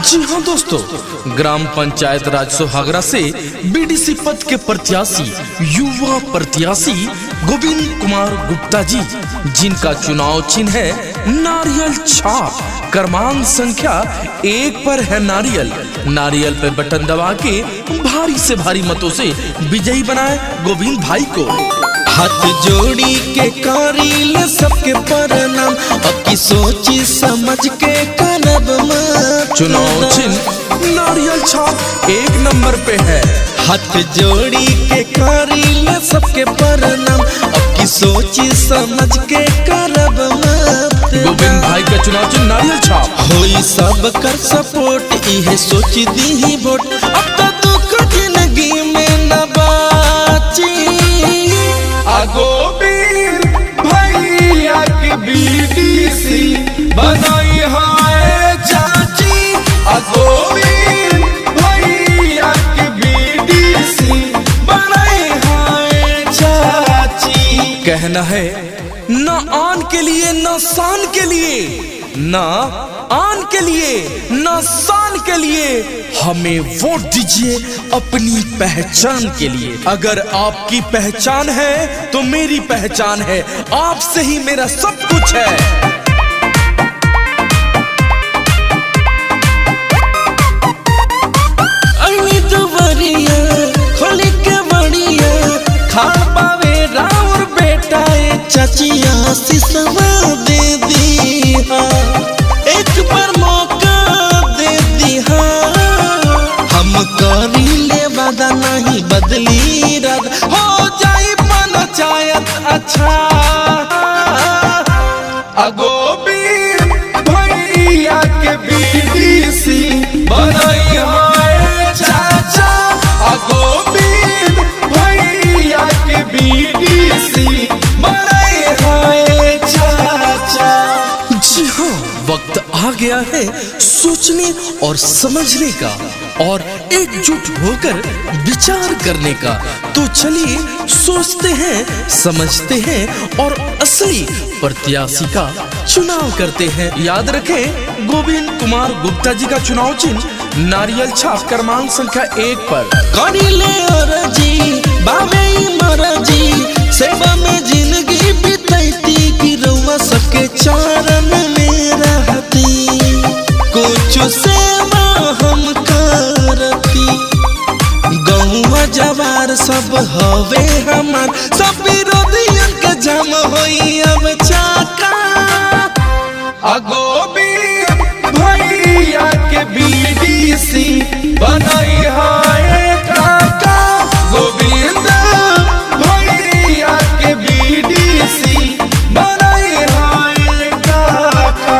जी हाँ दोस्तों, ग्राम पंचायत राज सोहागरा से बीडीसी पद के प्रत्याशी युवा प्रत्याशी गोविंद कुमार गुप्ता जी, जिनका चुनाव चिन्ह है नारियल छाप, क्रमांक संख्या 1 पर है नारियल। नारियल पे बटन दबा के भारी से भारी मतों से विजयी बनाए गोविंद भाई को। हाथ जोड़ी के करील सबके प्रणाम, अब की सोची समझ के करब मत। चुनाव चिन्ह नारियल छाप 1 नंबर पे है। हाथ जोड़ी के करील सबके प्रणाम, अब की सोची समझ के करब मत। गोविंद भाई का चुनाव चिन्ह नारियल छाप होई सब कर सपोर्ट, इहे सोच दी ही वोट। अब तो दुख जिंदगी में न बाची, गोविंद भैया की बीडीसी बनाई है चाची। गोविंद भैया की बीडीसी बनाई है चाची। कहना है न आन के लिए न शान के लिए, न आन के लिए न शान के लिए, हमें वोट दीजिए अपनी पहचान के लिए। अगर आपकी पहचान है तो मेरी पहचान है, आपसे ही मेरा सब कुछ है। खोली के बढ़िया खा पावे राउर बेटा चचिया सिसवा दे दी, एक बार मौका दे दी। हम करी ले वादा नहीं बदली इरादा, हो जाई पंचायत अच्छा। गोविंद भैया के बीडीसी बनाई है चाचा। गोविंद भैया के बीडीसी बनाई है चाचा। जी हाँ, वक्त आ गया है सोचने और समझने का और एकजुट होकर विचार करने का। तो चलिए सोचते हैं, समझते हैं और असली प्रत्याशी का चुनाव करते हैं। याद रखें, गोविंद कुमार गुप्ता जी का चुनाव चिन्ह नारियल छाप, क्रमांक संख्या 1 पर। करीले अर्जी बाबे मरजी, सेवा में जिंदगी बितैती कि रउआ सबके चरण में रहती। कुछ सेवा हम करती, गौवा जवार सब हवे हमार, सब विरोधियन के जम होई अब चाका। गोविंद भैया के बीडीसी बनाई है काका। गोविंद भैया के बीडीसी बनाई है काका।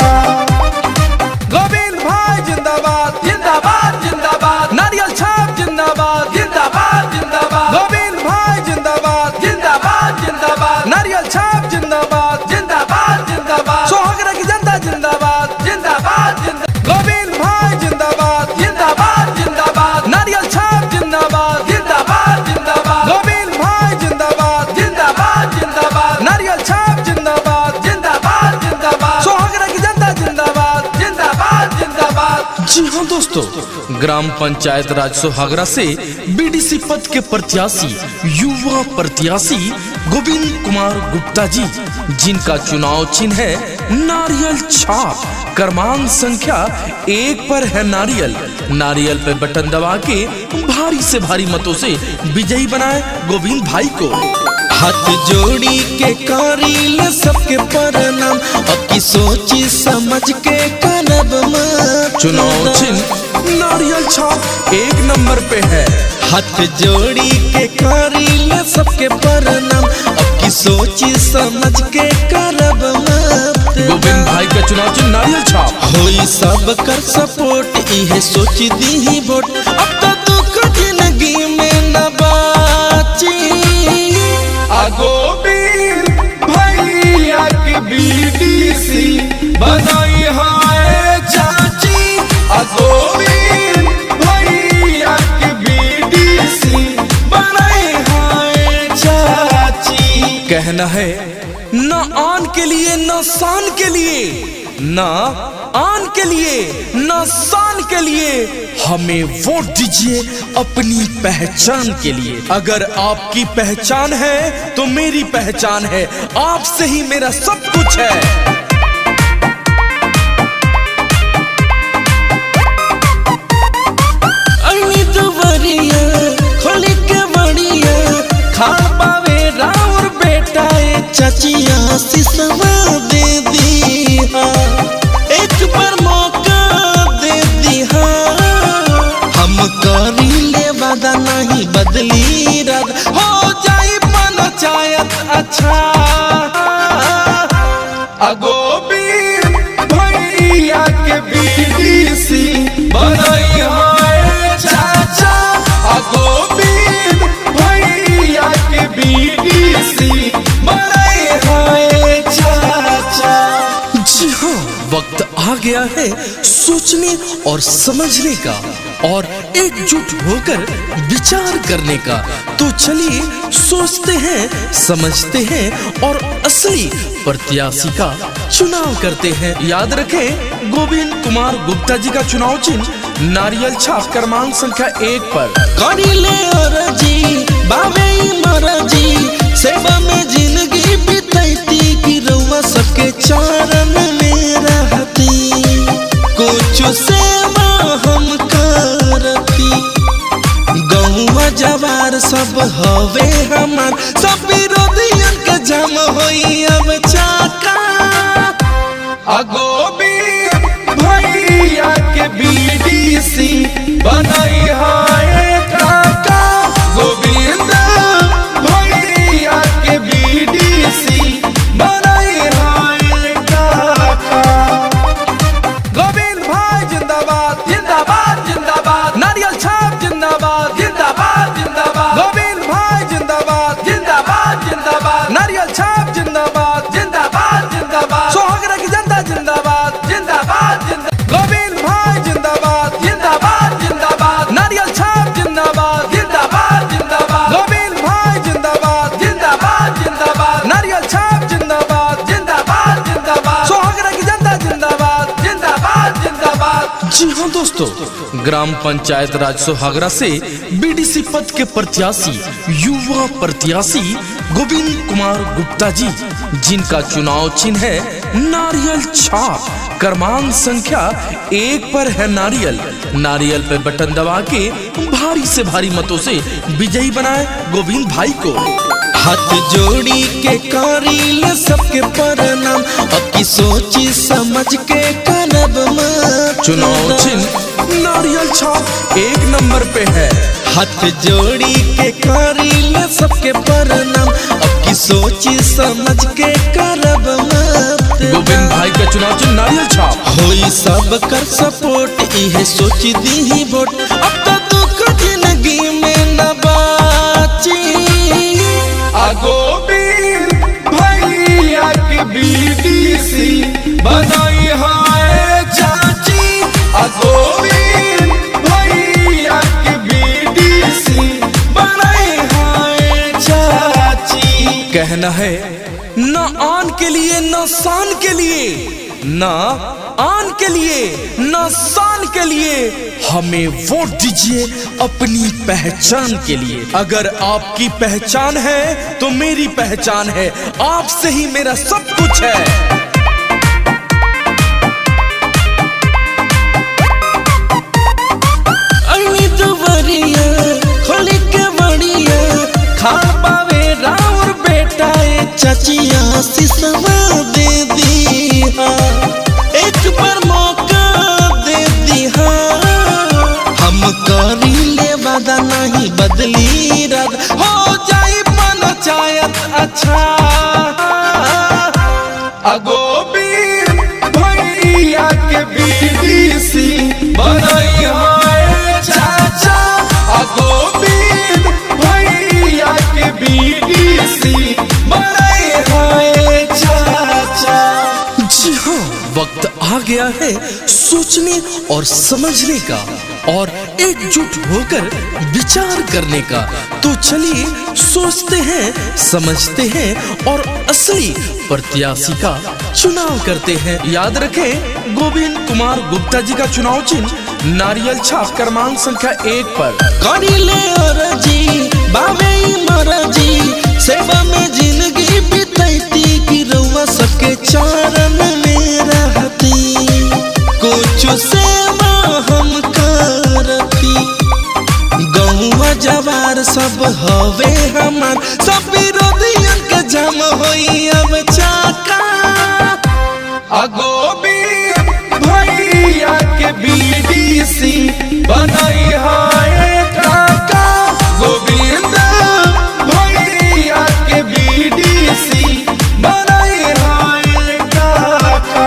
गोविंद भाई जिंदाबाद जिंदाबाद जिंदाबाद, नारियल छाप जिंदाबाद जिंदाबाद जिंदाबाद। गोविंद भाई जिंदाबाद जिंदाबाद जिंदाबाद, नारियल छाप जिंदाबाद जिंदाबाद जिंदाबाद। सोहागरा की जनता जिंदाबाद जिंदाबाद जिंदाबाद। गोविंद भाई जिंदाबाद जिंदाबाद जिंदाबाद, नारियल छाप जिंदाबाद जिंदाबाद जिंदाबाद। गोविंद भाई जिंदाबाद जिंदाबाद जिंदाबाद, नारियल छाप जिंदाबाद जिंदाबाद जिंदाबाद। सोहागरा की जनता जिंदाबाद जिंदाबाद जिंदाबाद। जी हाँ दोस्तों, ग्राम पंचायत राज सोहागरा से बीडीसी पद के प्रत्याशी युवा प्रत्याशी गोविंद कुमार गुप्ता जी, जिनका चुनाव चिन्ह है नारियल छाप, क्रमांक संख्या 1 पर है नारियल। नारियल पे बटन दबा के भारी से भारी मतों से विजयी बनाए गोविंद भाई को। हाथ जोड़ी के करील सबके प्रणाम, अब की सोची समझ के करब मत। चुनाव चिन्ह नारियल छाप 1 नंबर पे है। हाथ जोड़ी के करील सबके प्रणाम, अब की सोची समझ के करब मत। गोविंद भाई का चुनाव चिन्ह नारियल छाप होई सब कर सपोर्ट, इहे सोच दी ही वोट। अब तो दुख जिंदगी में न बाची। गोविंद भैया की बीडीसी बनाई है चाची। गोविंद भैया की बीडीसी बनाई है चाची। कहना है न आन के लिए न शान के लिए, ना आन के लिए, ना शान के लिए, हमें वोट दीजिए अपनी पहचान के लिए। अगर आपकी पहचान है तो मेरी पहचान है, आपसे ही मेरा सब कुछ है। चचिया सिसवा दे दिया, एक बार मौका दे दिया। हम करी ले वादा नहीं बदली रद, हो जाई पंचायत अच्छा। अगोबीर भैया के बीडीसी बनाई है चाचा। अगोबीर भैया के बीडीसी वक्त आ गया है सोचने और समझने का और एकजुट होकर विचार करने का। तो चलिए सोचते हैं, समझते हैं और असली प्रत्याशी का चुनाव करते हैं। याद रखें, गोविंद कुमार गुप्ता जी का चुनाव चिन्ह नारियल छाप क्रमांक संख्या 1 पर। करीले अर्जी बाबे मरजी, सेवा में जिंदगी बिताती कि रउआ सबके चरण में रहती। कुछ सेवा हम करती, गौवा जवार सब हवे हमार, सब विरोधियन के जम होई अब चाका। अगोबीर भैया के बीडीसी बनाई है काका। गोविंद भैया के बीडीसी बनाई है काका। गोविंद भाई जिंदाबाद जिंदाबाद जिंदाबाद, नारियल छाप जिंदाबाद जिंदाबाद जिंदाबाद। गोविंद भाई जिंदाबाद जिंदाबाद जिंदाबाद, नारियल छाप जिंदाबाद जिंदाबाद जिंदाबाद। सोहागरा की जनता जिंदाबाद जिंदाबाद जिंदाबाद। गोविंद भाई जिंदाबाद जिंदाबाद जिंदाबाद, नारियल छाप जिंदाबाद जिंदाबाद जिंदाबाद। गोविंद भाई जिंदाबाद जिंदाबाद जिंदाबाद, नारियल छाप जिंदाबाद जिंदाबाद जिंदाबाद। सोहागरा की जनता जिंदाबाद जिंदाबाद जिंदाबाद। जी हाँ दोस्तों, ग्राम पंचायत राज सोहागरा से बीडीसी पद के प्रत्याशी, युवा प्रत्याशी गोविंद कुमार गुप्ता जी, जिनका चुनाव चिन्ह है नारियल छाप क्रमांक संख्या 1 पर है। नारियल पे बटन दबा के भारी से भारी मतों से विजयी बनाए गोविंद भाई को। हाथ जोड़ी के करील सबके प्रणाम, अब की सोची समझ के करब मत। चुनाव चिन्ह नारियल छाप 1 नंबर पे है। हाथ जोड़ी के करील सबके प्रणाम, अब की सोची समझ के करब मत। गोविंद भाई का चुनाव चिन्ह नारियल छाप होई सब कर सपोर्ट, इहे सोच दी ही वोट। अब तो दुख जिंदगी में न बाची। अगोबीर भैया के बीडीसी बनाई है चाची। अगोबीर भैया के बीडीसी बनाई है चाची। कहना है ना आन के लिए, ना शान के लिए, ना आन के लिए, ना शान के लिए, हमें वोट दीजिए अपनी पहचान के लिए। अगर आपकी पहचान है तो मेरी पहचान है, आपसे ही मेरा सब कुछ है। चचिया सिसवा दे दिया, एक बार मौका दे दिया। हम करी ले वादा नहीं बदली रद, हो जाई पंचायत अच्छा। अगोबीर भैया के बीडीसी बनाई है चाचा। अगोबीर भैया के बीडीसी वक्त आ गया है सोचने और समझने का और एकजुट होकर विचार करने का। तो चलिए सोचते हैं, समझते हैं और असली प्रत्याशी का चुनाव करते हैं। याद रखें, गोविंद कुमार गुप्ता जी का चुनाव चिन्ह नारियल छाप क्रमांक संख्या 1 पर। करीले अरजी बाबे मरजी, सेवा में जिंदगी बितैती कि रउआ सबके चरण में रहती, कुछ सेवा हम करती। गौवा जवार सब हवे हमार, सब विरोधियन के जम होई अब चाका। गोविंद भैया के बीडीसी बनाई है काका। गोविंद भैया के बीडीसी बनाई है काका।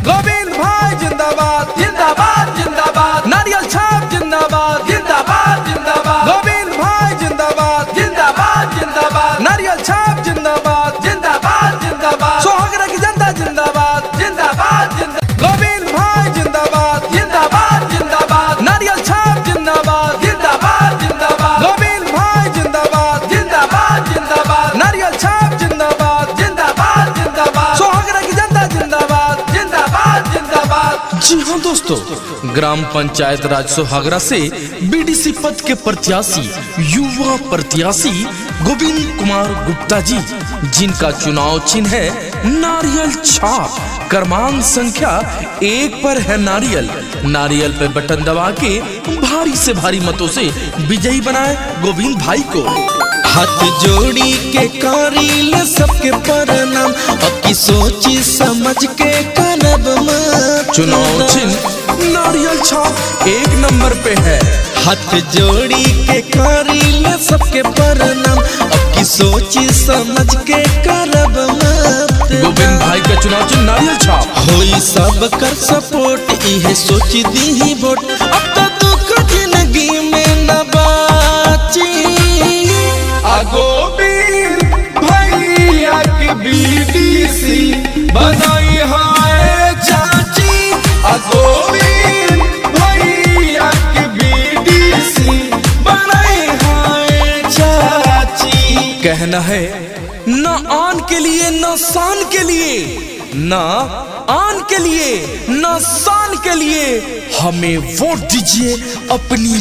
गोविंद भाई जिंदाबाद जिंदाबाद जिंदाबाद, नारियल छाप जिंदाबाद जिंदाबाद जिंदाबाद। गोविंद भाई जिंदाबाद जिंदाबाद जिंदाबाद, नारियल छाप जिंदाबाद जिंदाबाद जिंदाबाद। सोहागरा की जनता जिंदाबाद जिंदाबाद जिंदाबाद। गोविंद भाई जिंदाबाद जिंदाबाद जिंदाबाद, नारियल छाप जिंदाबाद जिंदाबाद जिंदाबाद। गोविंद भाई जिंदाबाद जिंदाबाद जिंदाबाद, नारियल छाप जिंदाबाद जिंदाबाद जिंदाबाद। सोहागरा की जनता जिंदाबाद जिंदाबाद जिंदाबाद। जी हाँ दोस्तों, ग्राम पंचायत राज सोहागरा से बीडीसी पद के प्रत्याशी, युवा प्रत्याशी गोविंद कुमार गुप्ता जी, जिनका चुनाव चिन्ह है नारियल छाप क्रमांक संख्या 1 पर है। नारियल पे बटन दबा के भारी से भारी मतों से विजयी बनाए गोविंद भाई को। हाथ जोड़ी के करील सबके प्रणाम, अब की सोची समझ के करब मत। चुनाव चिन्ह नारियल छाप 1 नंबर पे है। हाथ जोड़ी के करील सबके प्रणाम, अब की सोची समझ के करब मत। गोविंद भाई का चुनाव चिन्ह नारियल छाप होई सब कर सपोर्ट, इहे सोच दी ही वोट। अब तो दुख जिंदगी में न बाची। गोविंद भैया के बीडीसी बनाई है चाची। गोविंद भैया के बीडीसी बनाई है चाची। कहना है, न आन के लिए न शान के लिए, न आन के लिए न शान के लिए, हमें वोट दीजिए अपनी